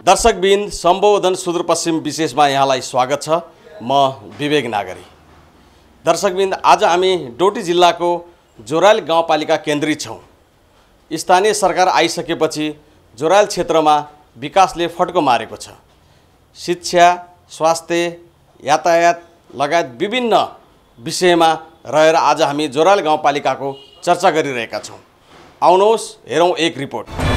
दर्शकबिन सम्बोधन सुदूरपश्चिम विशेषमा यहाँलाई स्वागत छ। म विवेक नागरी। दर्शकबिन आज हामी डोटी जिल्लाको जोरायल गाउँपालिका केन्द्रित छौँ। स्थानीय सरकार आइसकेपछि जोरायल क्षेत्रमा विकासले फड्को मारेको छ। शिक्षा, स्वास्थ्य, यातायात लगायत विभिन्न विषयमा रहेर आज हामी जोरायल गाउँपालिकाको चर्चा गरिरहेका छौँ। आउनुहोस् हेरौँ एक रिपोर्ट।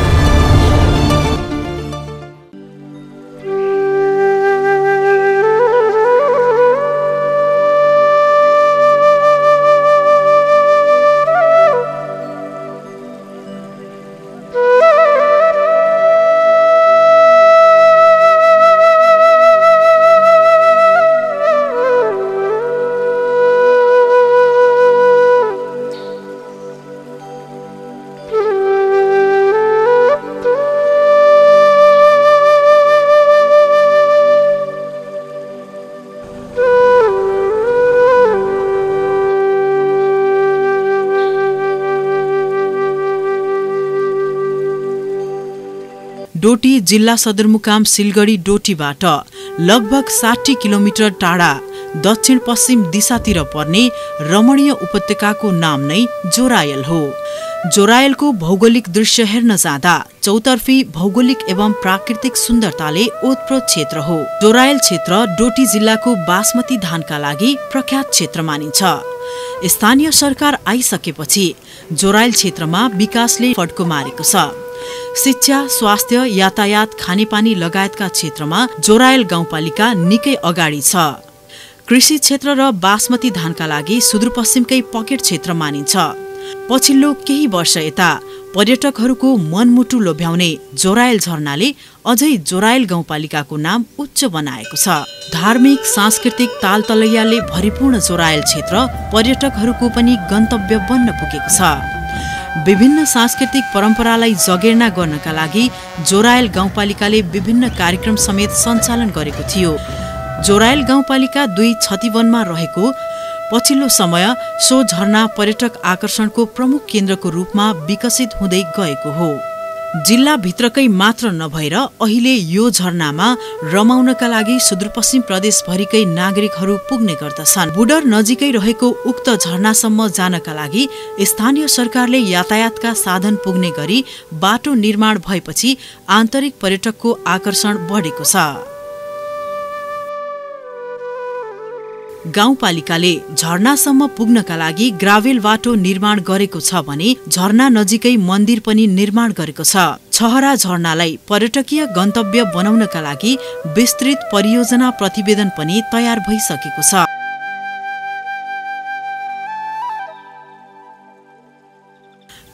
डोटी जिल्ला सदरमुकाम सिलगढी डोटीबाट लगभग 60 किलोमिटर टाढा दक्षिण पश्चिम दिशातिर पर्ने रमणीय उपत्यकाको नाम नै जोरायल हो। जोरायलको भौगोलिक दृश्य हेर्न जाँदा चौतर्फी भौगोलिक एवं प्राकृतिक सुन्दरताले ओतप्रोत क्षेत्र हो। जोरायल क्षेत्र डोटी जिल्लाको बासमती धानका लागि प्रख्यात क्षेत्र मानिन्छ। स्थानीय सरकार आइसकेपछि जोरायल क्षेत्रमा विकासले फड्को मारेको छ। शिक्षा, स्वास्थ्य, यातायात, खानेपानी लगायतका क्षेत्रमा जोरायल गाउँपालिका निकै अगाडि छ। कृषि क्षेत्र र बासमती धानका लागि सुदूरपश्चिमकै पकेट क्षेत्र मानिन्छ। पछिल्लो केही वर्ष यता पर्यटकहरूको मनमुटु लोभ्याउने जोरायल झरनाले अझै जोरायल गाउँपालिकाको नाम उच्च बनाएको छ। धार्मिक, सांस्कृतिक तालतलैयाले भरिपूर्ण जोरायल क्षेत्र पर्यटकहरूको पनि गन्तव्य बन्न पुगेको छ। विभिन्न सांस्कृतिक परम्परालाई जगेर्ना गर्नका लागि जोरायल गाउँपालिकाले विभिन्न कार्यक्रम समेत सञ्चालन गरेको थियो। जोरायल गाउँपालिका 2 छतिवनमा रहेको पछिल्लो समय सो झरना पर्यटक आकर्षणको प्रमुख केन्द्रको रूपमा विकसित हुँदै गएको हो। जिल्लाभित्रकै मात्र नभएर अहिले यो झरनामा रमाउनका लागि सुदूरपश्चिम प्रदेशभरिकै नागरिकहरू पुग्ने गर्दछन्। बुडर नजिकै रहेको उक्त झरनासम्म जानका लागि स्थानीय सरकारले यातायातका साधन पुग्ने गरी बाटो निर्माण भएपछि आन्तरिक पर्यटकको आकर्षण बढेको छ। गाउँपालिकाले झरनासम्म पुग्नका लागि ग्राभेल बाटो निर्माण गरेको छ भने झरना नजिकै मन्दिर पनि निर्माण गरेको छ। छहरा झरनालाई पर्यटकीय गन्तव्य बनाउनका लागि विस्तृत परियोजना प्रतिवेदन पनि तयार भइसकेको छ।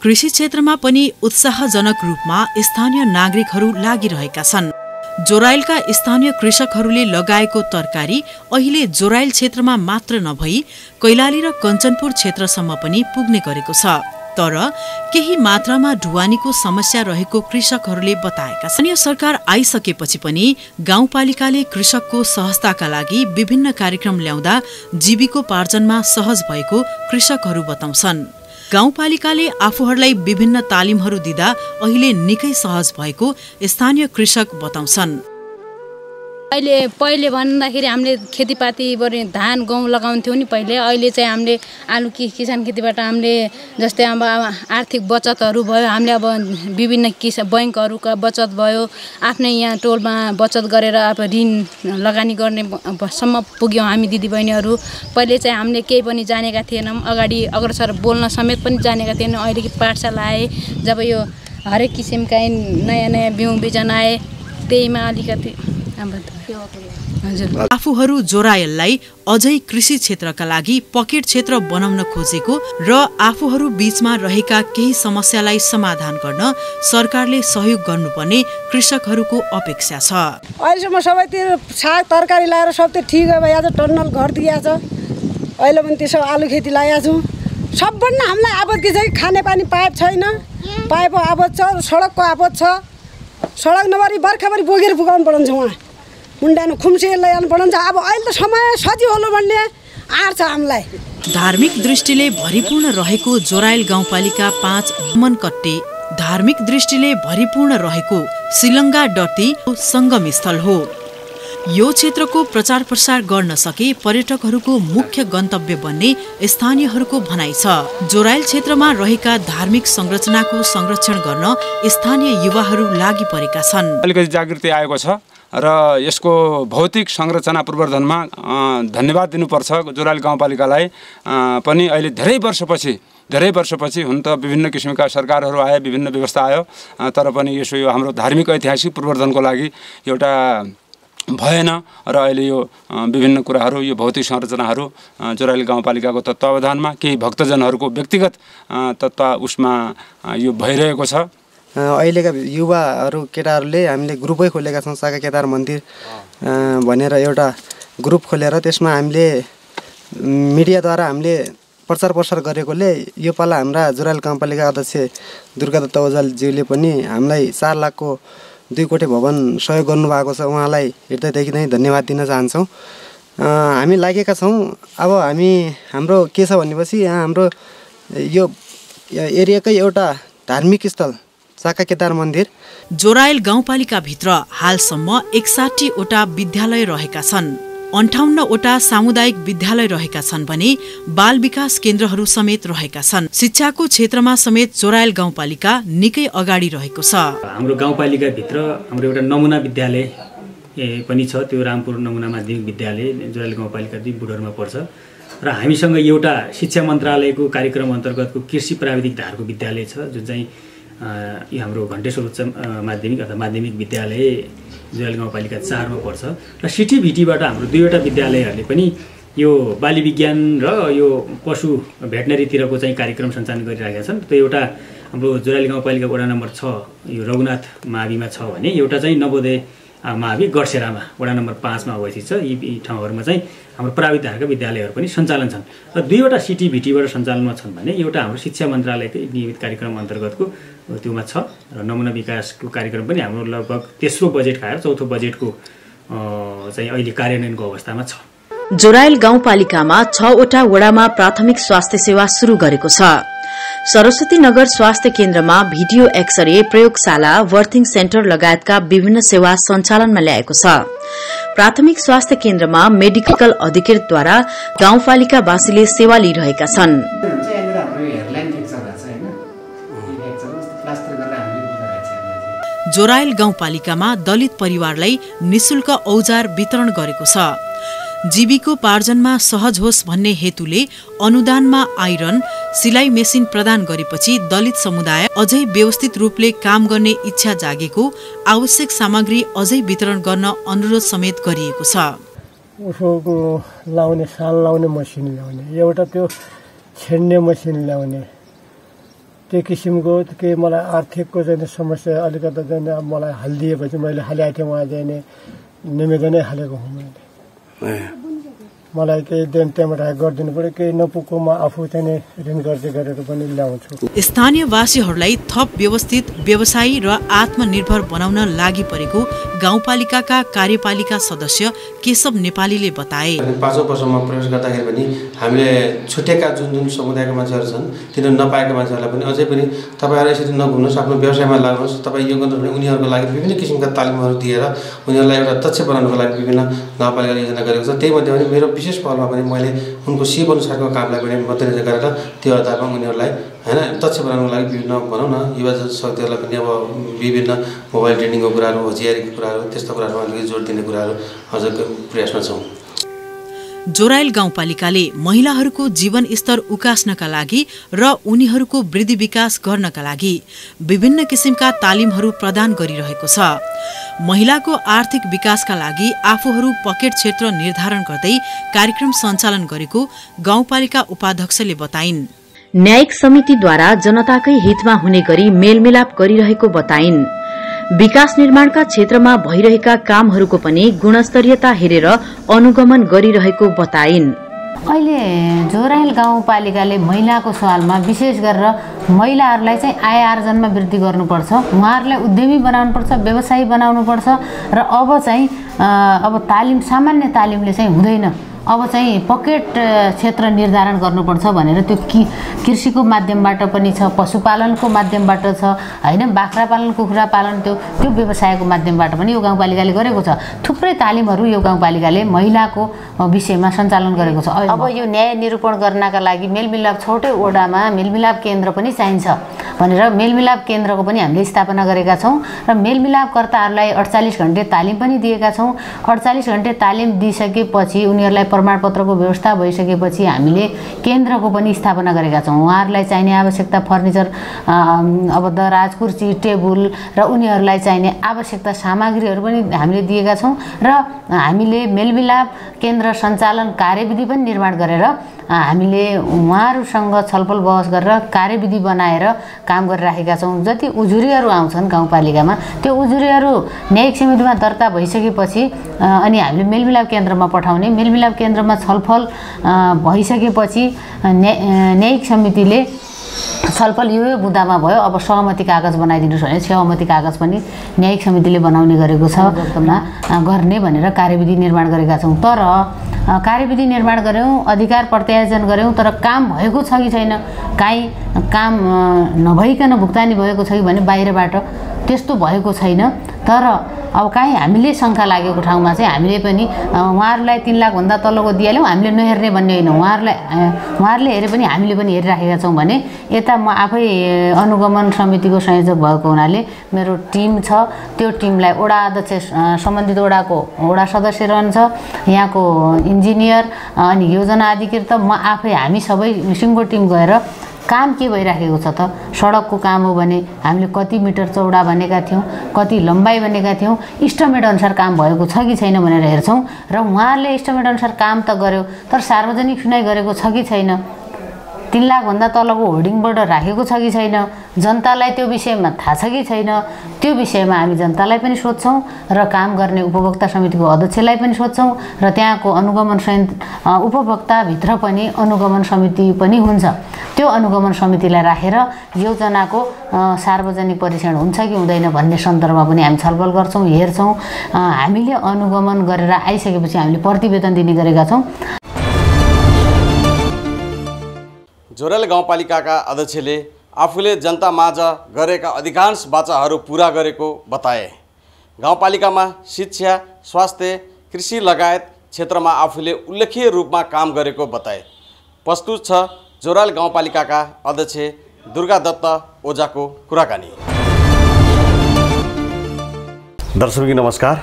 कृषि क्षेत्रमा पनि उत्साहजनक रूपमा स्थानीय नागरिकहरू लागिरहेका छन्। जोरायलका स्थानीय कृषकहरूले लगाएको तरकारी अहिले जोरायल क्षेत्रमा मात्र नभई कैलाली र कञ्चनपुर क्षेत्रसम्म पनि पुग्ने गरेको छ। तर केही मात्रामा ढुवानीको समस्या रहेको कृषकहरूले बताएका छन्। स्थानीय सरकार आइसकेपछि पनि गाउँपालिकाले कृषकको सहजताका लागि विभिन्न कार्यक्रम ल्याउँदा जीविकोपार्जनमा सहज भएको कृषकहरू बताउँछन्। गाउँपालिकाले आफूहरूलाई विभिन्न तालिमहरू दिँदा अहिले निकै सहज भएको स्थानीय कृषक बताउँछन्। पहिले भन्दाखेरि हामीले खेतीपाती धान गहुँ लगाउँथ्यौँ नि पहिले। अहिले चाहिँ हामीले आलु किसान खेतीबाट हामीले जस्तै अब आर्थिक बचतहरू भयो। हामीले अब विभिन्न बैङ्कहरूका बचत भयो। आफ्नै यहाँ टोलमा बचत गरेर अब ऋण लगानी गर्ने सम्म पुग्यौँ हामी दिदीबहिनीहरू। पहिले चाहिँ हामीले केही पनि जानेका थिएनौँ। अगाडि अग्रसर बोल्न समेत पनि जानेका थिएनौँ। अहिले पाठशाला आए जब यो हरेक किसिमका नयाँ नयाँ बिउ बिजन आए त्यहीमा अलिकति आफूहरू जोरायललाई अझै कृषि क्षेत्रका लागि पकेट क्षेत्र बनाउन खोजेको र आफूहरू बीचमा रहेका केही समस्यालाई समाधान गर्न सरकारले सहयोग गर्नुपर्ने कृषकहरूको अपेक्षा छ। अहिलेसम्म सबैतिर साग तरकारी लाएर सबै ठिक भइया छ। टन्नल घर दिया छ। अहिले पनि त्यसो आलु खेती लगाएको छु। सबभन्दा हामीलाई आपद के छ कि खानेपानी पाइप छैन। पाइप आपद छ, सडकको आपद छ। सडक नभरी बर्खाभरि बोकेर पुगाउनु पर्छ। उहाँ मुन्डानु खुम्से ल्याउनु पर्छ। अब अहिले त समय सजिलो भन्ने आँट छ हामीलाई। धार्मिक दृष्टिले भरिपूर्ण रहेको जोरायल गाउँपालिका 5 मनकट्टे धार्मिक दृष्टिले भरिपूर्ण रहेको सिलङ्गा डटी संगम स्थल हो। यो क्षेत्रको प्रचार प्रसार गर्न सके पर्यटकहरूको मुख्य गन्तव्य बन्ने स्थानीयहरूको भनाइ छ। जोराइल क्षेत्रमा रहेका धार्मिक संरचनाको संरक्षण गर्न स्थानीय युवाहरू लागि परेका छन्। अलिकति जागृति आएको छ र यसको भौतिक संरचना पूर्वधनमा धन्यवाद दिनुपर्छ जोराइल गाउँपालिकालाई पनि। अहिले धेरै वर्षपछि हुन त विभिन्न किसिमका सरकारहरू आए, विभिन्न व्यवस्था आयो, तर पनि यसो यो हाम्रो धार्मिक ऐतिहासिक पूर्वधनको लागि एउटा भएन र अहिले यो विभिन्न कुराहरू, यो भौतिक संरचनाहरू जोराइल गाउँपालिकाको तत्त्वावधानमा केही भक्तजनहरूको व्यक्तिगत उसमा यो भइरहेको छ। अहिलेका युवाहरू केटाहरूले हामीले ग्रुपै खोलेका छौँ, साका केदार मन्दिर भनेर एउटा ग्रुप खोलेर त्यसमा हामीले मिडियाद्वारा हामीले प्रचार प्रसार गरेकोले यो पाला हाम्रा जोराइल गाउँपालिका अध्यक्ष दुर्गादत्त ओझालज्यूले पनि हामीलाई 4 लाखको 2 कोठे भवन सहयोग गर्नुभएको छ। उहाँलाई हृदयदेखि नै धन्यवाद दिन चाहन्छौँ। हामी लागेका छौँ। अब हाम्रो के छ भनेपछि यहाँ हाम्रो यो एरियाकै एउटा धार्मिक स्थल साका केदार मन्दिर। जोराइल गाउँपालिकाभित्र हालसम्म 61 वटा विद्यालय रहेका छन्। 58 वटा सामुदायिक विद्यालय रहेका छन् भने बाल विकास केन्द्रहरू समेत रहेका छन्। शिक्षाको क्षेत्रमा समेत जोराइल गाउँपालिका निकै अगाडि रहेको छ। हाम्रो गाउँपालिकाभित्र हाम्रो एउटा नमुना विद्यालय पनि छ, त्यो रामपुर नमुना माध्यमिक विद्यालय जोराइल गाउँपालिका 2 बुढरमा पर्छ र हामीसँग एउटा शिक्षा मन्त्रालयको कार्यक्रम अन्तर्गतको कृषि प्राविधिक धारको विद्यालय छ, जुन चाहिँ यो हाम्रो घण्टेश्वर उच्च माध्यमिक अथवा माध्यमिक विद्यालय जोराइल गाउँपालिका 4 मा पर्छ र सिटिभिटीबाट हाम्रो 2 वटा विद्यालयहरूले पनि यो बाली विज्ञान र यो पशु भेटनरीतिरको चाहिँ कार्यक्रम सञ्चालन गरिरहेका छन्। त्यो एउटा हाम्रो जोराइल गाउँपालिका वडा नम्बर 6 यो रघुनाथ माविमा छ भने एउटा चाहिँ नवोदय मावि गडसेरामा वडा नम्बर 5 मा अवस्थित छ। यी ठाउँहरूमा चाहिँ हाम्रो प्राविधिक धारका विद्यालयहरू पनि सञ्चालन छन् र 2 वटा सिटिभिटीबाट सञ्चालनमा छन् भने एउटा हाम्रो शिक्षा मन्त्रालयकै नियमित कार्यक्रम अन्तर्गतको त्योमा छ र नमुना विकासको कार्यक्रम पनि हाम्रो लगभग तेस्रो बजेट खाएर चौथो बजेटको चाहिँ अहिले कार्यान्वयनको अवस्थामा छ। जोराइल गाउँपालिकामा 6 वटा वडामा प्राथमिक स्वास्थ्य सेवा शुरू गरेको छ। सरस्वती नगर स्वास्थ्य केन्द्रमा भिडियो एक्सरे प्रयोगशाला बर्थिङ सेन्टर लगायतका विभिन्न सेवा सञ्चालनमा ल्याएको छ। प्राथमिक स्वास्थ्य केन्द्रमा मेडिकल अधिकृतद्वारा गाउँपालिकावासीले सेवा लिइरहेका छन्। जोराइल गाउँपालिकामा दलित परिवारलाई निशुल्क औजार वितरण गरेको छ। जीविकोपार्जनमा सहज होस् भन्ने हेतुले अनुदानमा आइरन सिलाई मेसिन प्रदान गरेपछि दलित समुदाय अझै व्यवस्थित रूपले काम गर्ने इच्छा जागेको आवश्यक सामग्री अझै वितरण गर्न अनुरोध समेत गरिएको छ। उसको लाउने साल लाउने मसिन ल्याउने, एउटा त्यो छेड्ने मसिन ल्याउने, त्यो किसिमको के मलाई आर्थिकको चाहिँ समस्या अलिकति चाहिँ मलाई हालिदिएपछि मैले हालेको थिएँ, उहाँ चाहिँ निवेदनै हालेको हुँ मैले। मलाई केही त्यहाँबाट गरिदिनु पर्यो, केही नपुगोमा आफू चाहिँ ऋण गर्दै गरेर पनि ल्याउँछु। स्थानीयवासीहरूलाई थप व्यवस्थित व्यवसायी र आत्मनिर्भर बनाउन लागि परेको गाउँपालिकाका कार्यपालिका सदस्य केशव नेपालीले बताए। 5औं वर्षमा प्रवेश गर्दाखेरि पनि हामीले छुटेका जुन समुदायका मान्छेहरू छन् तिनीहरू नपाएका मान्छेहरूलाई पनि अझै पनि तपाईँहरू यसरी नघुम्नुहोस्, आफ्नो व्यवसायमा लाग्नुहोस्, तपाईँ यो गर्नुहोस् भने उनीहरूको लागि विभिन्न किसिमका तालिमहरू दिएर उनीहरूलाई एउटा दक्ष बनाउनको लागि विभिन्न गाउँपालिकाले योजना गरेको छ। त्यही मध्ये पनि मेरो विशेष पहलमा पनि मैले उनको सिप अनुसारको कामलाई पनि मध्यनजर गरेर त्यो आधारमा उनीहरूलाई दक्ष बनाउनको लागि विभिन्न भनौँ न युवा शक्तिहरूलाई पनि अब विभिन्न मोबाइल ट्रेनिङको कुराहरू, होसियारीको कुराहरू, त्यस्ता कुराहरूमा अलिकति जोड दिने कुराहरू अझ प्रयासमा छौँ। जोराइल गाउँपालिकाले महिलाहरूको जीवन स्तर उकास्नका लागि र उनीहरूको वृद्धि विकास गर्नका लागि विभिन्न किसिमका तालिमहरू प्रदान गरिरहेको छ। महिलाको आर्थिक विकासका लागि आफूहरू पकेट क्षेत्र निर्धारण गर्दै कार्यक्रम सञ्चालन गरेको गाउँपालिका उपाध्यक्षले बताइन्। न्यायिक समितिद्वारा जनताकै हितमा हुने गरी मेलमिलाप गरिरहेको बताइन्। विकास निर्माणका क्षेत्रमा भइरहेका कामहरूको पनि गुणस्तरीयता हेरेर अनुगमन गरिरहेको बताइन्। अहिले जोराइल गाउँपालिकाले महिलाको सवालमा विशेष गरेर महिलाहरूलाई चाहिँ आय आर्जनमा वृद्धि गर्नुपर्छ, उहाँहरूलाई उद्यमी बनाउनुपर्छ, व्यवसायी बनाउनुपर्छ र अब चाहिँ तालिम सामान्य तालिमले चाहिँ हुँदैन, अब चाहिँ पकेट क्षेत्र निर्धारण गर्नुपर्छ भनेर त्यो कृषिको माध्यमबाट पनि छ, पशुपालनको माध्यमबाट छ हैन, बाख्रा पालन कुखुरा पालन त्यो व्यवसायको माध्यमबाट पनि यो गाउँपालिकाले गरेको छ। थुप्रै तालिमहरू यो गाउँपालिकाले महिलाको विषयमा सञ्चालन गरेको छ। अब यो न्याय निरूपण गर्नका लागि मेलमिलाप छवटै वडामा मेलमिलाप केन्द्र पनि चाहिन्छ भनेर मेलमिलाप केन्द्रको पनि हामीले स्थापना गरेका छौँ र मेलमिलापकर्ताहरूलाई 48 घण्टे तालिम पनि दिएका छौँ। 48 घण्टे तालिम दिइसकेपछि उनीहरूलाई प्रमाणपत्रको व्यवस्था भइसकेपछि हामीले केन्द्रको पनि स्थापना गरेका छौँ। उहाँहरूलाई चाहिने आवश्यकता फर्निचर, अब दराज, कुर्सी, टेबुल र उनीहरूलाई चाहिने आवश्यकता सामग्रीहरू पनि हामीले दिएका छौँ र हामीले मेलमिलाप केन्द्र सञ्चालन कार्यविधि पनि निर्माण गरेर हामीले उहाँहरूसँग छलफल बहस गरेर कार्यविधि बनाएर काम गरिराखेका छौँ। जति उजुरीहरू आउँछन् गाउँपालिकामा त्यो उजुरीहरू न्यायिक समितिमा दर्ता भइसकेपछि अनि हामीले मेलमिलाप केन्द्रमा पठाउने, मेलमिलाप केन्द्रमा छलफल भइसकेपछि न्यायिक समितिले छलफल यो बुँदामा भयो, अब सहमति कागज बनाइदिनुहोस् भने सहमति कागज पनि न्यायिक समितिले बनाउने गरेको छ, गर्ने भनेर कार्यविधि निर्माण गरेका छौँ। तर कार्यविधि निर्माण गऱ्यौँ, अधिकार प्रत्यायोजन गऱ्यौँ, तर काम भएको छ कि छैन, काहीँ काम नभइकन भुक्तानी भएको छ कि भने बाहिरबाट त्यस्तो भएको छैन। तर अब काहीँ हामीले शङ्का लागेको ठाउँमा चाहिँ हामीले पनि उहाँहरूलाई 3 लाखभन्दा तलको दिइहाल्यौँ, हामीले नहेर्ने भन्ने होइन, उहाँहरूले हेरे पनि हामीले पनि हेरिराखेका छौँ भने यता म आफै अनुगमन समितिको संयोजक भएको हुनाले मेरो टिम छ, त्यो टिमलाई वडा अध्यक्ष सम्बन्धित वडा सदस्य रहन्छ, यहाँको इन्जिनियर अनि योजना अधिकृत, म आफै हामी सबै सिङ्गो टिम गएर काम के भइराखेको छ त, सडकको काम हो भने हामीले कति मिटर चौडा भनेका थियौँ, कति लम्बाइ भनेका थियौँ, इस्टिमेट अनुसार काम भएको छ कि छैन भनेर हेर्छौँ र उहाँहरूले इस्टिमेट अनुसार काम त गर्यो तर सार्वजनिक सुनाइ गरेको छ कि छैन, 3 लाखभन्दा तलको होर्डिङ बोर्ड राखेको छ कि छैन, जनतालाई त्यो विषयमा थाहा छ कि छैन, त्यो विषयमा हामी जनतालाई पनि सोध्छौँ र काम गर्ने उपभोक्ता समितिको अध्यक्षलाई पनि सोध्छौँ र त्यहाँको अनुगमन उपभोक्ताभित्र पनि अनुगमन समिति पनि हुन्छ। त्यो अनुगमन समितिलाई राखेर योजनाको सार्वजनिक परीक्षण हुन्छ कि हुँदैन भन्ने सन्दर्भमा पनि हामी छलफल गर्छौँ, हेर्छौँ। हामीले अनुगमन गरेर आइसकेपछि हामीले प्रतिवेदन दिने गरेका छौँ। जोरायल गाउँपालिकाका अध्यक्षले आफूले जनतामाझ गरेका अधिकांश वाचाहरू पुरा गरेको बताए। गाउँपालिकामा शिक्षा, स्वास्थ्य, कृषि लगायत क्षेत्रमा आफूले उल्लेख्य रूपमा काम गरेको बताए। प्रस्तुत छ जोरायल गाउँपालिकाका अध्यक्ष दुर्गा दत्त ओझाको कुराकानी। दर्शक नमस्कार,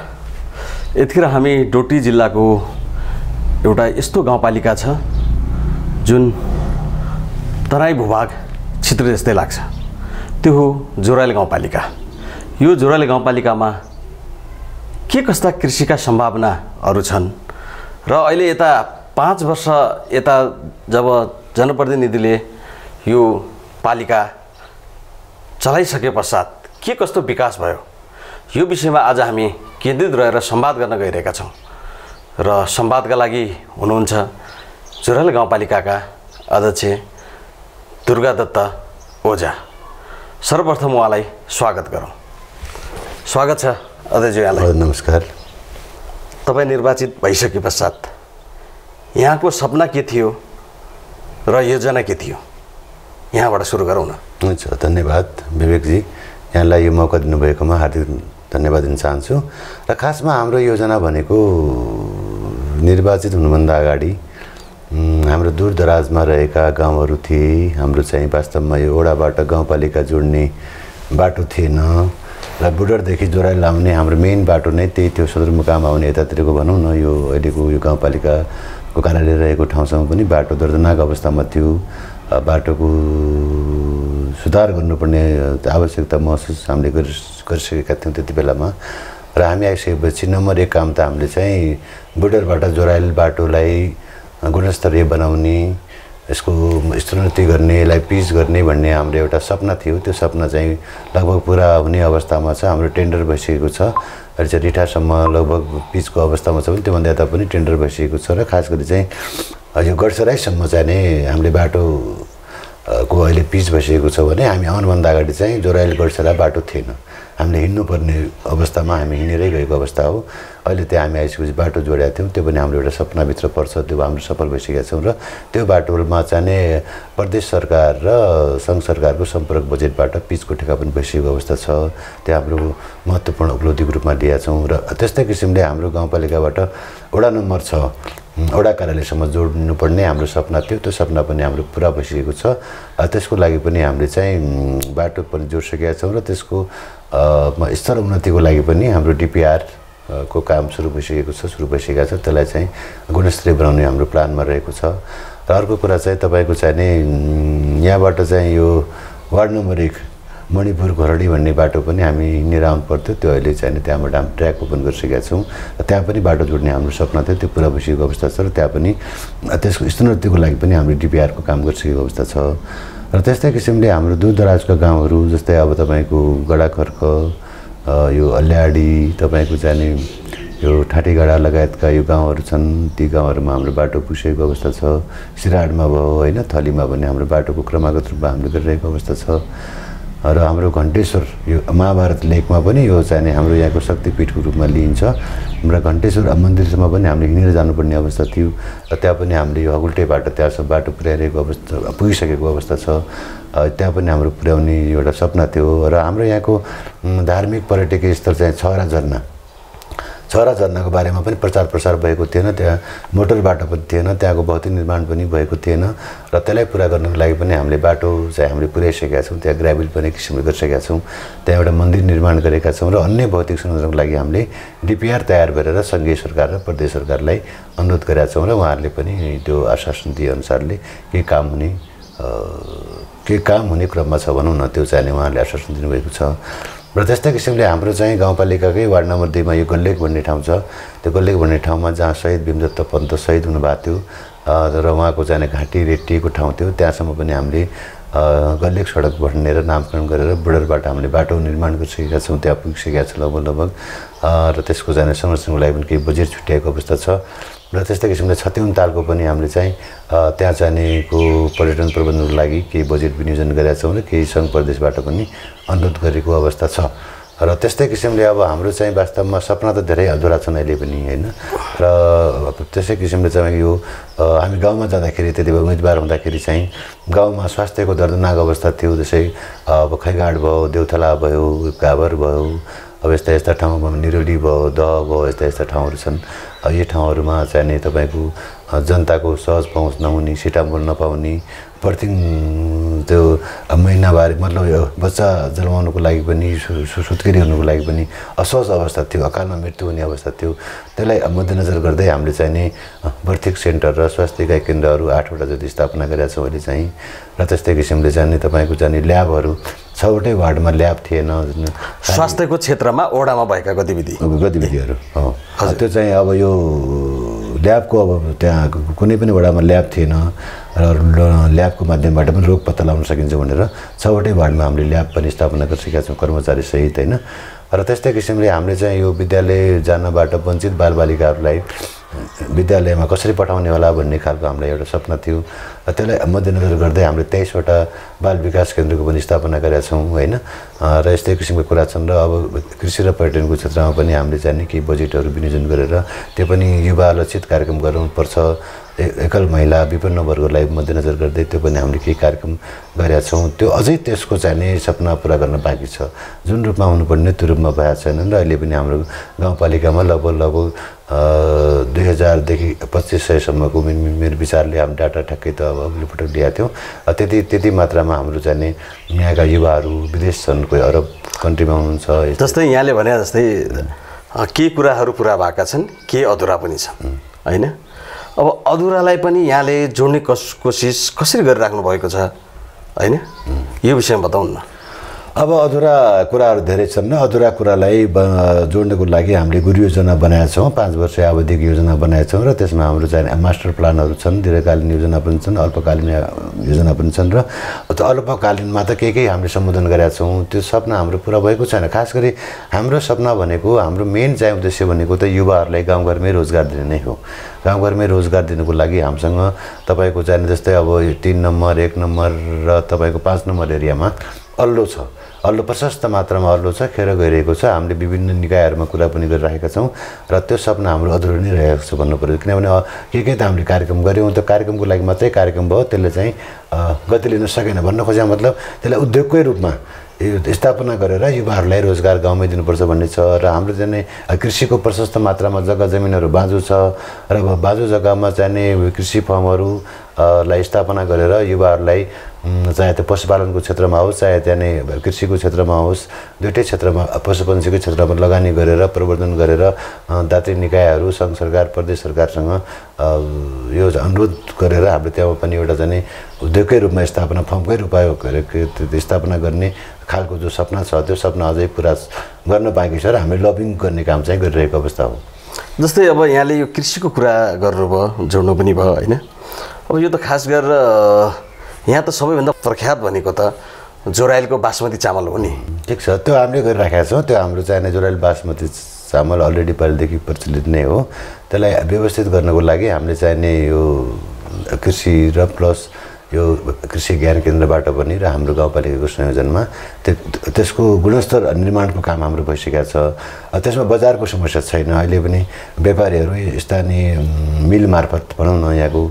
यतिखेर हामी डोटी जिल्लाको एउटा यस्तो गाउँपालिका छ जुन तराई भूभाग क्षेत्र जस्तै लाग्छ, त्यो हो जोरायल गाउँपालिका। यो जोरायल गाउँपालिकामा के कस्ता कृषिका सम्भावनाहरू छन् र अहिले यता 5 वर्ष यता जब जनप्रतिनिधिले यो पालिका चलाइसके पश्चात के कस्तो विकास भयो, यो विषयमा आज हामी केन्द्रित रहेर संवाद गर्न गइरहेका छौँ। र संवादका लागि हुनुहुन्छ जोरायल गाउँपालिकाका अध्यक्ष दुर्गा दत्त ओझा। सर्वप्रथम उहाँलाई स्वागत गरौँ। स्वागत छ अध्यक्ष यहाँलाई। नमस्कार। तपाईँ निर्वाचित भइसके पश्चात यहाँको सपना के थियो र योजना के थियो, यहाँबाट सुरु गरौँ न। हुन्छ, धन्यवाद विवेकजी, यहाँलाई यो मौका दिनुभएकोमा हार्दिक धन्यवाद दिन चाहन्छु। र खासमा हाम्रो योजना भनेको निर्वाचित हुनुभन्दा अगाडि हाम्रो दूरदराजमा रहेका गाउँहरू थिए। हाम्रो चाहिँ वास्तवमा यो वडाबाट गाउँपालिका जोड्ने बाटो थिएन र बुडरदेखि जोरायल आउने हाम्रो मेन बाटो नै त्यही थियो, सदरमुकाम आउने यतातिरको भनौँ न, यो अहिलेको यो गाउँपालिकाको कार्यालय रहेको ठाउँसम्म पनि बाटो दर्दनाक अवस्थामा थियो। बाटोको सुधार गर्नुपर्ने आवश्यकता महसुस हामीले गरिसकेका थियौँ त्यति बेलामा। र हामी आइसकेपछि नम्बर 1 काम त हामीले चाहिँ बुडरबाट जोरायल बाटोलाई गुणस्तरीय बनाउने, यसको स्तरोन्नति गर्ने, यसलाई पिच गर्ने भन्ने हाम्रो एउटा सपना थियो। त्यो सपना चाहिँ लगभग पुरा हुने अवस्थामा छ। हाम्रो टेन्डर भइसकेको छ, अहिले चाहिँ रिठासम्म लगभग पिचको अवस्थामा छ भने त्योभन्दा यता पनि टेन्डर भइसकेको छ। र खास गरी चाहिँ यो गडसराईसम्म चाहिँ नै हामीले बाटोको अहिले पिच भइसकेको छ भने हामी आउनुभन्दा अगाडि चाहिँ जोरायल गडसरा बाटो थिएन। हामीले हिँड्नुपर्ने अवस्थामा हामी हिँडेरै गएको अवस्था हो। अहिले त्यहाँ हामी आइसकेपछि बाटो जोडेका थियौँ, त्यो पनि हाम्रो एउटा सपनाभित्र पर्छ, त्यो हाम्रो सफल भइसकेका छौँ। र त्यो बाटोमा चाहिने प्रदेश सरकार र सङ्घ सरकारको सम्पर्क बजेटबाट पिचको ठेका पनि भइसकेको अवस्था छ। त्यो हाम्रो महत्त्वपूर्ण उपलब्धिको रूपमा लिएका छौँ। र त्यस्तै किसिमले हाम्रो गाउँपालिकाबाट वडा नम्बर 6 वडा कार्यालयसम्म जोड्नुपर्ने हाम्रो सपना थियो, त्यो सपना पनि हाम्रो पुरा भइसकेको छ। त्यसको लागि पनि हामीले चाहिँ बाटो पनि जोडिसकेका छौँ र त्यसको स्तर उन्नतिको लागि पनि हाम्रो डिपिआर को काम सुरु भइसकेको छ, त्यसलाई चाहिँ गुणस्तरीय बनाउने हाम्रो प्लानमा रहेको छ। र अर्को कुरा चाहिँ तपाईँको चाहिने यहाँबाट चाहिँ यो वार्ड नम्बर 1 मणिपुर घोरडी भन्ने बाटो पनि हामी हिँडेर आउनु पर्थ्यो, त्यो अहिले चाहिँ त्यहाँबाट हामी ट्र्याक ओपन गरिसकेका छौँ। र त्यहाँ पनि बाटो जोड्ने हाम्रो सपना थियो, त्यो पुरा भइसकेको अवस्था छ। र त्यहाँ पनि त्यसको स्तरोन्नतिको लागि पनि हामीले डिपिआरको काम गरिसकेको अवस्था छ। र त्यस्तै किसिमले हाम्रो दूरदराजका गाउँहरू जस्तै अब तपाईँको गडाखर्क, यो अल्याडी, तपाईँको चाहिँ यो ठाँटीगाडा लगायतका यो गाउँहरू छन्, ती गाउँहरूमा हाम्रो बाटो पुगेको अवस्था छ। सिराडमा भयो होइन, थलीमा भने हाम्रो बाटोको क्रमागत रूपमा हामीले गरिरहेको अवस्था छ। र हाम्रो घण्टेश्वर यो महाभारत लेकमा पनि यो चाहिँ हाम्रो यहाँको शक्तिपीठको रूपमा लिइन्छ। र घण्टेश्वर मन्दिरसम्म पनि हामीले हिँडेर जानुपर्ने अवस्था थियो, र त्यहाँ पनि हामीले यो अगुल्टै बाटो त्यहाँसम्म बाटो पुर्याइरहेको अवस्था पुगिसकेको अवस्था छ। त्यहाँ पनि हाम्रो पुर्याउने एउटा सपना थियो। र हाम्रो यहाँको धार्मिक पर्यटकीय स्थल चाहिँ छहरा झरनाको बारेमा पनि प्रचार प्रसार भएको थिएन, त्यहाँ मोटर बाटो पनि थिएन, त्यहाँको भौतिक निर्माण पनि भएको थिएन। र त्यसलाई पुरा गर्नको लागि पनि हामीले बाटो चाहिँ हामीले पुर्याइसकेका छौँ, त्यहाँ ग्राभेल पनि किसिमले गरिसकेका छौँ, त्यहाँ एउटा मन्दिर निर्माण गरेका छौँ। र अन्य भौतिक संरचनाको लागि हामीले डिपिआर तयार गरेर सङ्घीय सरकार र प्रदेश सरकारलाई अनुरोध गरेका छौँ। र उहाँहरूले पनि त्यो आश्वासन दिएअनुसारले के काम हुने क्रममा छ भनौँ न, त्यो चाहिँ उहाँहरूले आश्वासन दिनुभएको छ। र त्यस्तै किसिमले हाम्रो चाहिँ गाउँपालिकाकै वार्ड नम्बर 2 मा यो गल्लेक भन्ने ठाउँ छ। त्यो गल्लेक भन्ने ठाउँमा जहाँ शहीद भीमदत्त पन्त शहीद हुनुभएको थियो र उहाँको चाहिँ घाँटी रेटिएको ठाउँ थियो, त्यहाँसम्म पनि हामीले गल्लेक सडक भनेर नामकरण गरेर बुढरबाट हामीले बाटो निर्माण गरिसकेका छौँ, त्यहाँ पुगिसकेका छ लगभग। र त्यसको चाहिँ संरक्षणको लागि पनि केही बजेट छुट्याएको अवस्था छ। र त्यस्तै किसिमले छत्यौन तालको पनि हामीले चाहिँ त्यहाँ चाहिनेको पर्यटन प्रबन्धनको लागि केही बजेट विनियोजन गरेका छौँ र केही सङ्घ प्रदेशबाट पनि अनुरोध गरेको अवस्था छ। र त्यस्तै किसिमले अब हाम्रो चाहिँ वास्तवमा सपना त धेरै अधुरा छन् अहिले पनि होइन। र त्यसै किसिमले चाहिँ यो हामी गाउँमा जाँदाखेरि त्यति बेला उम्मेदवार हुँदाखेरि चाहिँ गाउँमा स्वास्थ्यको दर्दनाक अवस्था थियो, जस्तै अब खैगाड भयो, देउथला भयो, काबर भयो, अब यस्ता ठाउँमा निरोडी भयो, दह भयो, यस्ता ठाउँहरू छन्। यी ठाउँहरूमा चाहिँ तपाईँको जनताको सहज पहुँच नहुने, सिटामोल नपाउने, प्रतिदिन त्यो महिनावारी मतलब बच्चा जन्माउनुको लागि पनि सुत्केरी हुनुको लागि पनि असहज अवस्था थियो, अकालमा मृत्यु हुने अवस्था थियो। त्यसलाई मध्यनजर गर्दै हामीले चाहिने भर्तिक सेन्टर र स्वास्थ्य इकाइ केन्द्रहरू 8वटा जति स्थापना गरेका छौँ अहिले चाहिँ। र त्यस्तै किसिमले चाहिँ तपाईँको चाहिँ ल्याबहरू 6वटै वार्डमा ल्याब थिएन। स्वास्थ्यको क्षेत्रमा वडामा भएका गतिविधिहरू हो, त्यो चाहिँ अब यो ल्याबको अब त्यहाँ कुनै पनि वडामा ल्याब थिएन र ल्याबको माध्यमबाट पनि रोग पत्ता लगाउन सकिन्छ भनेर 6वटै वार्डमा हामीले ल्याब पनि स्थापना गरिसकेका छौँ कर्मचारी सहित होइन। र त्यस्तै किसिमले हामीले चाहिँ यो विद्यालय जानबाट वञ्चित बालबालिकाहरूलाई विद्यालयमा कसरी पठाउने होला भन्ने खालको हामीलाई एउटा सपना थियो। र त्यसलाई मध्यनजर गर्दै हामीले 23वटा बाल विकास केन्द्रको पनि स्थापना गरेका छौँ होइन। र यस्तै किसिमको कुरा छन्। र अब कृषि र पर्यटनको क्षेत्रमा पनि हामीले चाहिँ केही बजेटहरू विनियोजन गरेर त्यो पनि युवा लक्षित कार्यक्रम गर्नुपर्छ, एकल महिला विपन्न वर्गलाई मध्यनजर गर्दै त्यो पनि हामीले केही कार्यक्रम गरेका छौँ। त्यो अझै त्यसको चाहिँ सपना पुरा गर्न बाँकी छ, जुन रूपमा हुनुपर्ने त्यो रूपमा भएको छैनन्। र अहिले पनि हाम्रो गाउँपालिकामा लगभग 2000देखि 2500सम्मको मेरो विचारले हाम्रो डाटा ठ्याक्कै त अब अघिल्लो पटक ल्याएको थियौँ। त्यति मात्रामा हाम्रो चाहिँ यहाँका युवाहरू विदेश छन्, कोही अरब कन्ट्रीमा हुनुहुन्छ। जस्तै यहाँले भने जस्तै के कुराहरू पुरा भएका छन्, के अधुरा पनि छन् होइन। अब अधुरालाई पनि यहाँले जोड्ने कोसिस कसरी गरिराख्नु भएको छ होइन, यो विषयमा बताउनु न। अब अधुरा कुराहरू धेरै छन् र अधुरा कुरालाई जोड्नको लागि हामीले गुरुयोजना बनाएका छौँ, 5 वर्ष अवधिको योजना बनाएका छौँ। र त्यसमा हाम्रो चाहिँ मास्टर प्लानहरू छन्, दीर्घकालीन योजना पनि छन्, अल्पकालीन योजना पनि छन्। र त्यो अल्पकालीनमा त केही हामीले सम्बोधन गरेका छौँ, त्यो सपना हाम्रो पुरा भएको छैन। खास गरी हाम्रो सपना भनेको, हाम्रो मेन चाहिँ उद्देश्य भनेको त युवाहरूलाई गाउँघरमै रोजगार दिने नै हो। गाउँघरमै रोजगार दिनुको लागि हामीसँग तपाईँको चाहिँ जस्तै अब 3 नम्बर 1 नम्बर र तपाईँको 5 नम्बर एरियामा अल्लो छ। अल्लो प्रशस्त मात्रामा अल्लो छ, खेर गइरहेको छ। हामीले विभिन्न निकायहरूमा कुरा पनि गरिरहेका छौँ र त्यो सपना हाम्रो अधुरो नै रहेको छ भन्नु पऱ्यो। किनभने के त हामीले कार्यक्रम गऱ्यौँ, त्यो कार्यक्रमको लागि मात्रै कार्यक्रम भयो, त्यसले चाहिँ गति लिन सकेन। भन्न खोजेको मतलब त्यसलाई उद्योगकै रूपमा स्थापना गरेर युवाहरूलाई रोजगार गाउँमै दिनुपर्छ भन्ने छ। र हाम्रो चाहिँ कृषिको प्रशस्त मात्रामा जग्गा जमिनहरू बाँझो छ र बाँझो जग्गामा चाहिने कृषि फर्महरूलाई स्थापना गरेर युवाहरूलाई चाहे त्यो पशुपालनको क्षेत्रमा होस्, चाहे त्यहाँ कृषिको क्षेत्रमा होस्, दुइटै क्षेत्रमा पशुपन्छीको क्षेत्रमा लगानी गरेर प्रवर्धन गरेर दात्री निकायहरू, सङ्घ सरकार, प्रदेश सरकारसँग यो अनुरोध गरेर हाम्रो त्यहाँ पनि एउटा चाहिँ उद्योगकै रूपमा स्थापना, फर्मकै रूपमा स्थापना गर्ने खालको जो सपना छ त्यो सपना अझै पुरा गर्न बाँकी छ र हामीले लबिङ गर्ने काम चाहिँ गरिरहेको अवस्था हो। जस्तै अब यहाँले यो कृषिको कुरा गर्नुभयो, जोड्नु पनि भयो होइन। अब यो त खास गरेर यहाँ त सबैभन्दा प्रख्यात भनेको त जोराइलको बासमती चामल हो नि। ठिक छ, त्यो हामीले गरिराखेका छौँ। त्यो हाम्रो चाहिने जोराइल बासमती चामल अलरेडी पहिलेदेखि प्रचलित नै हो। त्यसलाई व्यवस्थित गर्नको लागि हामीले चाहिने यो कृषि र प्लस यो कृषि ज्ञान केन्द्रबाट पनि र हाम्रो गाउँपालिकाको संयोजनमा त्यसको गुणस्तर निर्माणको काम हाम्रो भइसकेको छ। त्यसमा बजारको समस्या छैन। अहिले पनि व्यापारीहरू स्थानीय मिल मार्फत भनौँ न यहाँको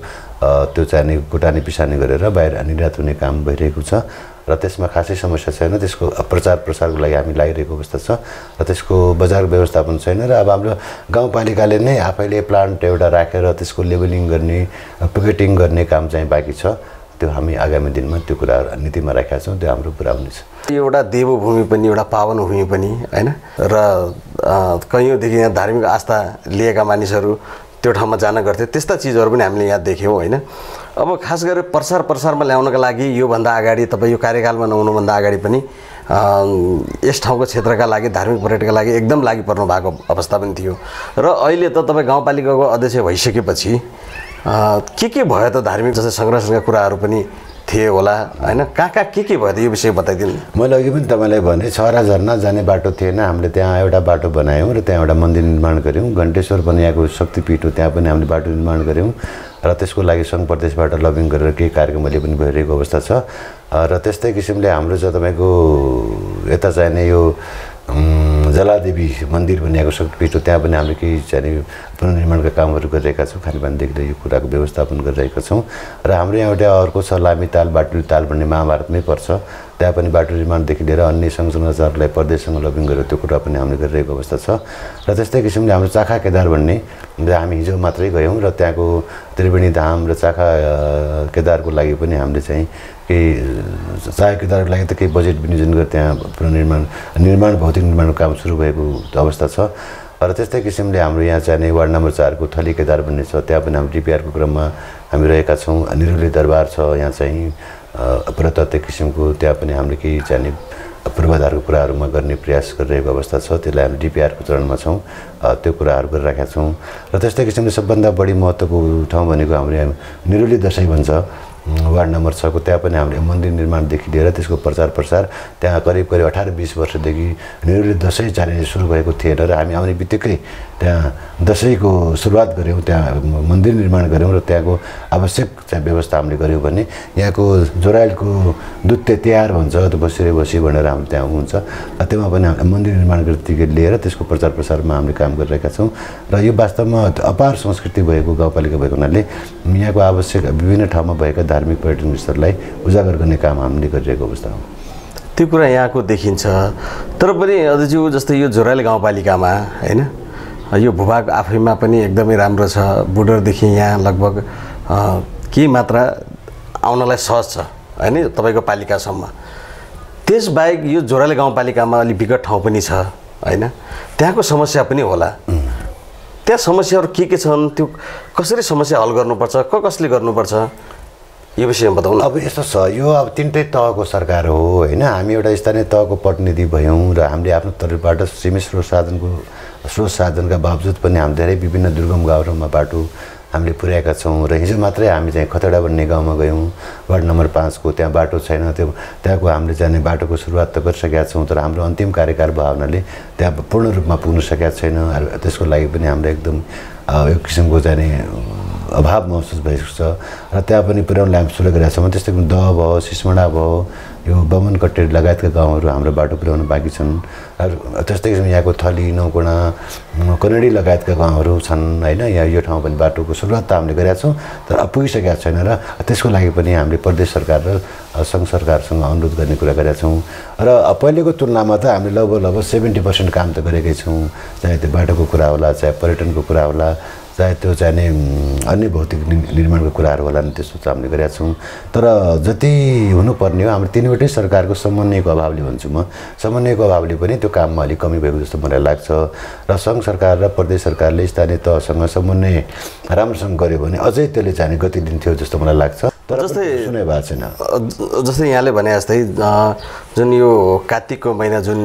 त्यो चाहिने कुटानी पिसानी गरेर बाहिर निर्यात हुने काम भइरहेको छ र त्यसमा खासै समस्या छैन। त्यसको प्रचार प्रसारको लागि हामी लागिरहेको अवस्था छ र त्यसको बजार व्यवस्थापन छैन। र अब हाम्रो गाउँपालिकाले नै आफैले प्लान्ट एउटा राखेर त्यसको लेबलिङ गर्ने, प्याकेटिङ गर्ने काम चाहिँ बाँकी छ। त्यो हामी आगामी दिनमा त्यो कुराहरू नीतिमा राखेका छौँ, त्यो हाम्रो पुरा हुनेछ। एउटा देवभूमि पनि, एउटा पावन भूमि पनि होइन। र कैयौँदेखि यहाँ धार्मिक आस्था लिएका मानिसहरू त्यो ठाउँमा जान गर्थे, त्यस्ता चिजहरू पनि हामीले यहाँ देख्यौँ होइन। अब खास गरेर प्रसारमा ल्याउनका लागि योभन्दा अगाडि तपाईँ यो कार्यकालमा नहुनुभन्दा अगाडि पनि यस ठाउँको क्षेत्रका लागि, धार्मिक पर्यटनका लागि एकदम लागि पर्नु भएको अवस्था पनि थियो। र अहिले त तपाईँ गाउँपालिकाको अध्यक्ष भइसकेपछि के भयो त? धार्मिक जस्तै संरक्षणका कुराहरू पनि थिए होला होइन, कहाँ के भयो त यो विषय बताइदिनु। मैले अघि पनि तपाईँलाई भने छहरा झर्ना जाने बाटो थिएन, हामीले त्यहाँ एउटा बाटो बनायौँ र त्यहाँ एउटा मन्दिर निर्माण गऱ्यौँ। घण्टेश्वर पनि यहाँको शक्तिपीठ हो, त्यहाँ पनि हामीले बाटो निर्माण गऱ्यौँ र त्यसको लागि सङ्घ प्रदेशबाट लबिङ गरेर केही कार्यक्रम अहिले पनि भइरहेको अवस्था छ। र त्यस्तै किसिमले हाम्रो चाहिँ तपाईँको यता चाहिने यो जलादेवी मन्दिर भनिएको शक्तिपीठ हो, त्यहाँ पनि हामीले केही चाहिने पुनर्निर्माणका कामहरू गरिरहेका छौँ। खानेपानीदेखि लिएर यो कुराको व्यवस्थापन गरिरहेका छौँ। र हाम्रो यहाँ एउटा अर्को छ लामी ताल, बाटुली ताल भन्ने महाभारतमै पर्छ, त्यहाँ पनि बाटो निर्माणदेखि लिएर अन्य संरचनाहरूलाई प्रदेशसँग लबिङ गरेर त्यो कुरा पनि हामीले गरिरहेको अवस्था छ। र त्यस्तै किसिमले हाम्रो चाखा केदार भन्ने हामी हिजो मात्रै गयौँ र त्यहाँको त्रिवेणी धाम र चाखा केदारको लागि पनि हामीले चाहिँ केही चाखा केदारको लागि त केही बजेट विनियोजन गरेर त्यहाँ निर्माण भौतिक निर्माणको काम सुरु भएको अवस्था छ। र त्यस्तै किसिमले हाम्रो यहाँ चाहिने वार्ड नम्बर 4 को थली केदार भन्ने छ, त्यहाँ पनि हाम्रो डिपिआरको क्रममा हामी रहेका छौँ। निरौली दरबार छ यहाँ चाहिँ पुरातत्व किसिमको, त्यहाँ पनि हामीले केही चाहिने पूर्वाधारको कुराहरूमा गर्ने प्रयास गरिरहेको अवस्था छ। त्यसलाई हामी डिपिआरको चरणमा छौँ, त्यो कुराहरू गरिरहेका छौँ। र त्यस्तै किसिमले सबभन्दा बढी महत्त्वको ठाउँ भनेको हाम्रो यहाँ निरौली दसैँ भन्छ वार्ड नम्बर 6 को, त्यहाँ पनि हामीले मन्दिर निर्माणदेखि लिएर त्यसको प्रचार प्रसार त्यहाँ करिब 18-20 वर्षदेखि निरौली दसैँ चाहिने सुरु भएको थिएन र हामी आउने बित्तिकै त्यहाँ दसैँको सुरुवात गऱ्यौँ, त्यहाँ मन्दिर निर्माण गऱ्यौँ र त्यहाँको आवश्यक चाहिँ व्यवस्था हामीले गऱ्यौँ भने यहाँको जोराइलको दुत्ते तिहार भन्छ, त्यो बसिरे बसी भनेर हाम्रो त्यहाँ हुन्छ, त्यसमा पनि हामीले मन्दिर निर्माणदेखि लिएर त्यसको प्रचार प्रसारमा हामीले काम गरिरहेका छौँ। र यो वास्तवमा अपार संस्कृति भएको गाउँपालिका भएको हुनाले यहाँको आवश्यक विभिन्न ठाउँमा भएका धार्मिक पर्यटन स्थललाई उजागर गर्ने काम हामीले गरिरहेको अवस्था हो। त्यो कुरा यहाँको देखिन्छ। तर पनि अझै जस्तै यो जोराइल गाउँपालिकामा होइन, यो भूभाग आफैमा पनि एकदमै राम्रो छ। बोर्डरदेखि यहाँ लगभग केही मात्रा आउनलाई सहज छ होइन तपाईँको पालिकासम्म। त्यसबाहेक यो जोराइल गाउँपालिकामा अलिक विकट ठाउँ पनि छ होइन, त्यहाँको समस्या पनि होला। त्यहाँ समस्याहरू के छन्, त्यो कसरी समस्या हल गर्नुपर्छ, कसले गर्नुपर्छ, यो विषयमा बताउनु। अब यस्तो छ, यो अब तिनटै तहको सरकार हो होइन। हामी एउटा स्थानीय तहको प्रतिनिधि भयौँ र हामीले आफ्नो तर्फबाट सीमित स्रोत साधनका बावजुद पनि हामी धेरै विभिन्न दुर्गम गाउँहरूमा बाटो हामीले पुर्याएका छौँ। र हिजो मात्रै हामी चाहिँ खतडा भन्ने गाउँमा गयौँ, वार्ड नम्बर 5 को, त्यहाँ बाटो छैन। त्यहाँको हामीले जाने बाटोको सुरुवात त गरिसकेका छौँ, तर हाम्रो अन्तिम कार्यकाल भावनाले त्यहाँ पूर्ण रूपमा पुग्न सकेका छैन। त्यसको लागि पनि हाम्रो एकदम एक किसिमको जाने अभाव महसुस भएको छ र त्यहाँ पनि पुर्याउन लागि सुरु गरेका छौँ। त्यस्तै दह भयो, सिसमडा भयो, यो बमन कट्टेर लगायतका गाउँहरू हाम्रो बाटो पुर्याउन बाँकी छन्। र त्यस्तै किसिम यहाँको थली, नौकुणा, कनेडी लगायतका गाउँहरू छन् होइन। यहाँ यो ठाउँ पनि बाटोको सुरुवात त हामीले गरेका छौँ तर पुगिसकेका छैन र त्यसको लागि पनि हामीले प्रदेश सरकार र सङ्घ सरकारसँग अनुरोध गर्ने कुरा गरेका छौँ। र पहिलेको तुलनामा त हामीले लगभग 70% काम त गरेकै छौँ। चाहे त्यो बाटोको कुरा होला, चाहे पर्यटनको कुरा होला, चाहे त्यो चाहिने अन्य भौतिक निर्माणको कुराहरू होला नि, त्यस्तो चाहिँ हामीले गरेका छौँ। तर जति हुनुपर्ने हो हाम्रो तिनवटै सरकारको समन्वयको अभावले भन्छु म, समन्वयको अभावले पनि त्यो काममा अलिक कमी भएको जस्तो मलाई लाग्छ। र सङ्घ सरकार र प्रदेश सरकारले स्थानीय तहसँग समन्वय राम्रोसँग गर्यो भने अझै त्यसले चाहिने गति दिन्थ्यो जस्तो मलाई लाग्छ। तर जस्तै सुनै भएको छैन। जस्तै यहाँले भने जस्तै जुन यो कार्तिकको महिना जुन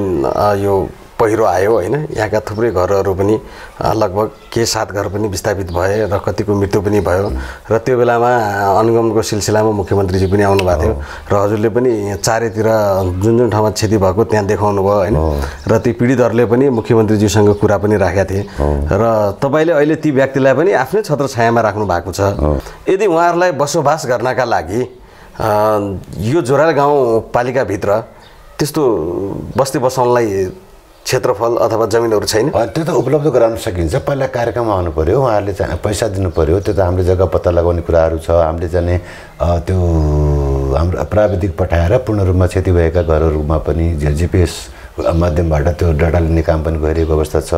यो पहिरो आयो होइन, यहाँका थुप्रै घरहरू पनि लगभग के 7 घर पनि विस्थापित भए र कतिको मृत्यु पनि भयो। र त्यो बेलामा अनुगमनको सिलसिलामा मुख्यमन्त्रीजी पनि आउनुभएको थियो र हजुरले पनि चारैतिर जुन जुन ठाउँमा क्षति भएको त्यहाँ देखाउनु भयो होइन। र ती पीडितहरूले पनि मुख्यमन्त्रीजीसँग कुरा पनि राखेका थिए र तपाईँले अहिले ती व्यक्तिलाई पनि आफ्नै छत्रछायामा राख्नु भएको छ। यदि उहाँहरूलाई बसोबास गर्नका लागि यो जोरायल गाउँपालिकाभित्र त्यस्तो बस्ती बसाउनलाई क्षेत्रफल अथवा जमिनहरू छैन? त्यो त उपलब्ध गराउन सकिन्छ। पहिला कार्यक्रम आउनु पऱ्यो, उहाँहरूले चाहिँ पैसा दिनु पऱ्यो। त्यो त हामीले जग्गा पत्ता लगाउने कुराहरू छ। हामीले चाहिँ त्यो हाम्रो प्राविधिक पठाएर पूर्ण रूपमा क्षति भएका घरहरूमा पनि GPS माध्यमबाट त्यो डाटा लिने काम पनि गरिरहेको अवस्था छ।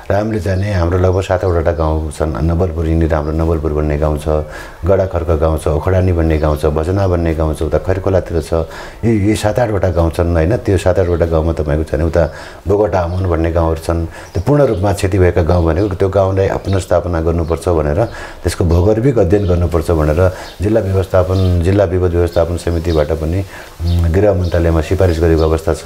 र हामीले चाहिँ हाम्रो लगभग 7वटा गाउँ छन्। नवलपुर, यहाँनिर हाम्रो नवलपुर भन्ने गाउँ छ, गडाखर्क गाउँ छ, ओखडानी भन्ने गाउँ छ, भजना भन्ने गाउँ छ, उता खैरखोलातिर छ। यी 7-8वटा गाउँ छन् होइन। त्यो 7-8वटा गाउँमा तपाईँको चाहिँ उता बोगटा आमन भन्ने गाउँहरू छन्। त्यो पूर्ण रूपमा क्षति भएका गाउँ भनेको त्यो गाउँलाई पुनर्स्थापना गर्नुपर्छ भनेर, त्यसको भौगोलिक अध्ययन गर्नुपर्छ भनेर जिल्ला विपद व्यवस्थापन समितिबाट पनि गृह मन्त्रालयमा सिफारिस गरेको अवस्था छ।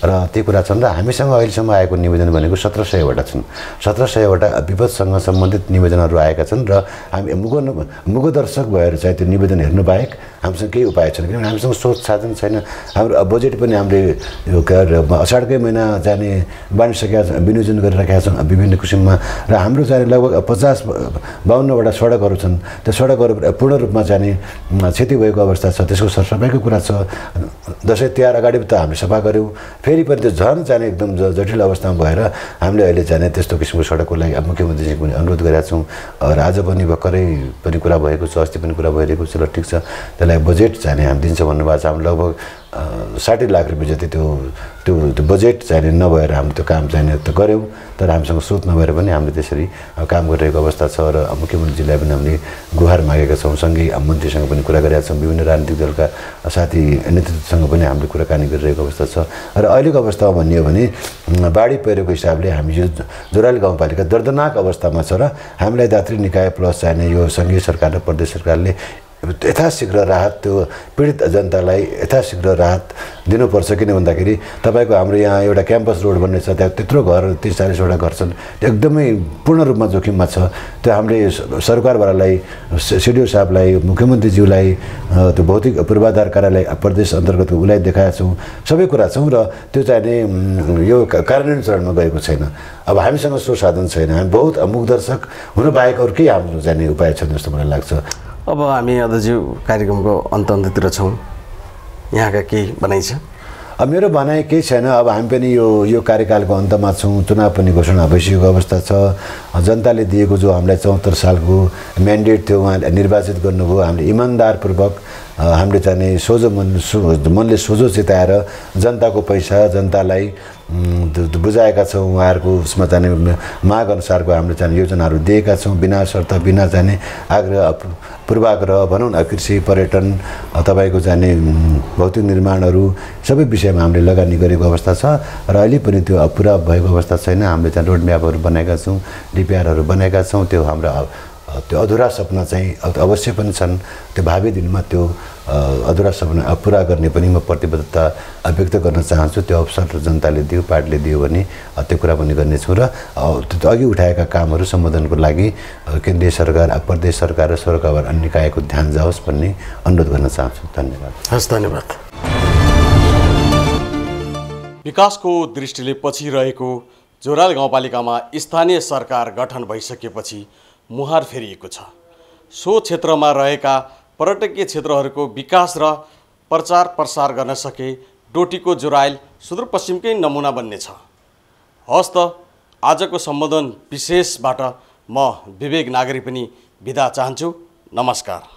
र ती कुरा छन् र हामीसँग अहिलेसम्म आएको निवेदन भनेको 1700वटा छन्। 1700वटा विपदसँग सम्बन्धित निवेदनहरू आएका छन् र हामी मुगदर्शक भएर चाहिँ त्यो निवेदन हेर्नु बाहेक हामीसँग केही उपाय छैन। किनभने हामीसँग स्रोत साधन छैन। हाम्रो बजेट पनि हामीले यो असाढकै महिना जाने बाँडिसकेका विनियोजन गरिराखेका छौँ विभिन्न किसिममा। र हाम्रो चाहिँ लगभग 50-52वटा सडकहरू छन्। त्यो सडकहरू पूर्ण रूपमा चाहिँ क्षति भएको अवस्था छ। त्यसको सरसफाइको कुरा छ। दसैँ तिहार अगाडि त हामीले सफा गऱ्यौँ, फेरि पनि त्यो झन् जाने एकदम जटिल अवस्थामा भएर हामीले अहिले जाने त्यस्तो किसिमको सडकको लागि मुख्यमन्त्रीजीको पनि अनुरोध गरेका छौँ। र आज पनि भर्खरै पनि कुरा भएको छ, अस्ति पनि कुरा भइरहेको छ। ल ठिक छ, त्यसलाई बजेट चाहिने हामी दिन्छ भन्नुभएको छ। हामी लगभग 60 लाख रुपियाँ जति त्यो बजेट चाहिने नभएर हामीले त्यो काम चाहिने त गऱ्यौँ। तर हामीसँग स्रोत नभएर पनि हामीले त्यसरी काम गरिरहेको अवस्था छ। र मुख्यमन्त्रीजीलाई पनि हामीले गुहार मागेका छौँ। सँगै मन्त्रीसँग पनि कुरा गरेका छौँ। विभिन्न राजनीतिक दलका साथी नेतृत्वसँग पनि हामीले कुराकानी गरिरहेको अवस्था छ। र अहिलेको अवस्थामा भन्ने हो भने बाढी पहिरोको हिसाबले हामी यो जोरायल गाउँपालिका दर्दनाक अवस्थामा छ। र हामीलाई दात्री निकाय प्लस चाहिने यो सङ्घीय सरकार र प्रदेश सरकारले यथाशीघ्र राहत, त्यो पीडित जनतालाई यथाशीघ्र राहत दिनुपर्छ। किन भन्दाखेरि तपाईँको हाम्रो यहाँ एउटा क्याम्पस रोड भन्ने छ, त्यहाँ त्यत्रो घर 30-40वटा घर छन्। त्यो एकदमै पूर्ण रूपमा जोखिममा छ। त्यो हामीले सरकारवालालाई, सिडिओ साहबलाई, मुख्यमन्त्रीज्यूलाई, त्यो भौतिक पूर्वाधार कार्यालय प्रदेश अन्तर्गत उसलाई देखाएका छौँ। सबै कुरा छौँ र त्यो चाहिने यो कार्यान्वयन चरणमा गएको छैन। अब हामीसँग सो साधन छैन। हामी बहुत मुखदर्शक हुनु बाहेक अरू केही हाम्रो चाहिने उपाय छैन जस्तो मलाई लाग्छ। अब हामी अध्यक्षज्यू कार्यक्रमको अन्ततिर छौँ। यहाँका केही भनाइ छ? अब मेरो भनाइ केही छैन। अब हामी पनि यो कार्यकालको अन्तमा छौँ। चुनाव पनि घोषणा भइसकेको अवस्था छ। जनताले दिएको जो हामीलाई 74 सालको म्यान्डेट थियो, उहाँले निर्वाचित गर्नुभयो। हामीले इमान्दारपूर्वक हामीले चाहिँ मनले सोझो चिताएर जनताको पैसा जनतालाई बुझाएका छौँ। उहाँहरूको उसमा चाहिँ माग अनुसारको हामीले चाहिँ योजनाहरू दिएका छौँ। बिना शर्त, बिना चाहिँ आग्रह पूर्वाग्रह भनौँ न, कृषि, पर्यटन, तपाईँको चाहिँ भौतिक निर्माणहरू सबै विषयमा हामीले लगानी गरेको अवस्था छ। र अहिले पनि त्यो पुरा भएको अवस्था छैन। हामीले चाहिँ रोड म्यापहरू बनाएका छौँ, DPRहरू बनाएका छौँ। त्यो हाम्रो त्यो अधुरा सपना चाहिँ अवश्य पनि छन्। त्यो भावी दिनमा त्यो अधुरा सपना पुरा गर्ने पनि म प्रतिबद्धता व्यक्त गर्न चाहन्छु। त्यो अवसर जनताले दियो, पार्टीले दियो भने त्यो कुरा पनि गर्नेछौँ। र त्यो अघि उठाएका कामहरू सम्बोधनको लागि केन्द्रीय सरकार, प्रदेश सरकार र सरकार अन्य निकायको ध्यान जाओस् भन्ने अनुरोध गर्न चाहन्छु। धन्यवाद। हस्, धन्यवाद। विकासको दृष्टिले पछि रहेको जोरायल गाउँपालिकामा स्थानीय सरकार गठन भइसकेपछि मुहार फेरिएको छ सो क्षेत्रमा रहेका पर्यटकीय क्षेत्रहरूको विकास र प्रचार प्रसार गर्न सके डोटीको जोरायल सुदूरपश्चिमकै नमुना बन्नेछ। हस् त आजको सम्बोधन विशेषबाट म विवेक नागरी पनि बिदा चाहन्छु। नमस्कार।